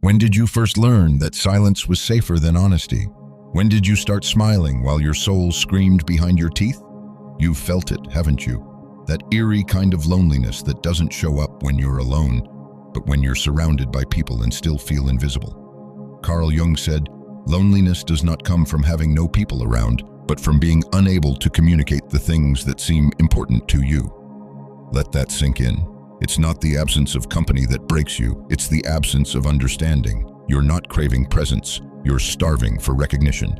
When did you first learn that silence was safer than honesty? When did you start smiling while your soul screamed behind your teeth? You've felt it, haven't you? That eerie kind of loneliness that doesn't show up when you're alone, but when you're surrounded by people and still feel invisible. Carl Jung said, "Loneliness does not come from having no people around, but from being unable to communicate the things that seem important to you." Let that sink in. It's not the absence of company that breaks you, it's the absence of understanding. You're not craving presence, you're starving for recognition.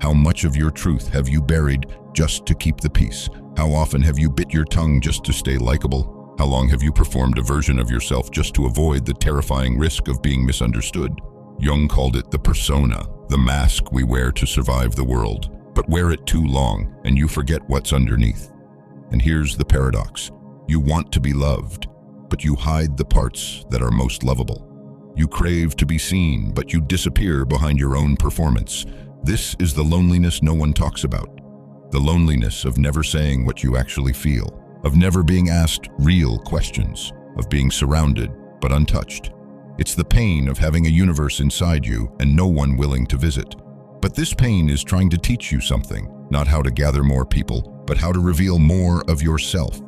How much of your truth have you buried just to keep the peace? How often have you bit your tongue just to stay likable? How long have you performed a version of yourself just to avoid the terrifying risk of being misunderstood? Jung called it the persona, the mask we wear to survive the world. But wear it too long, and you forget what's underneath. And here's the paradox. You want to be loved, but you hide the parts that are most lovable. You crave to be seen, but you disappear behind your own performance. This is the loneliness no one talks about. The loneliness of never saying what you actually feel, of never being asked real questions, of being surrounded but untouched. It's the pain of having a universe inside you and no one willing to visit. But this pain is trying to teach you something, not how to gather more people, but how to reveal more of yourself.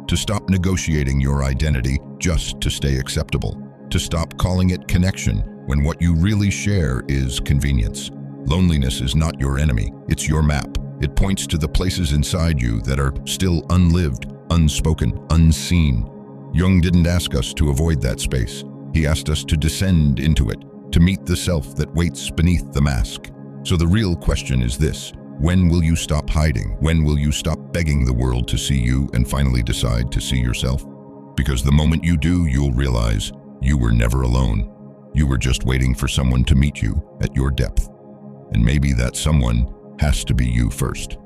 To stop negotiating your identity just to stay acceptable. To stop calling it connection when what you really share is convenience. Loneliness is not your enemy, it's your map. It points to the places inside you that are still unlived, unspoken, unseen. Jung didn't ask us to avoid that space. He asked us to descend into it, to meet the self that waits beneath the mask. So the real question is this: when will you stop hiding? When will you stop begging the world to see you and finally decide to see yourself? Because the moment you do, you'll realize you were never alone. You were just waiting for someone to meet you at your depth. And maybe that someone has to be you first.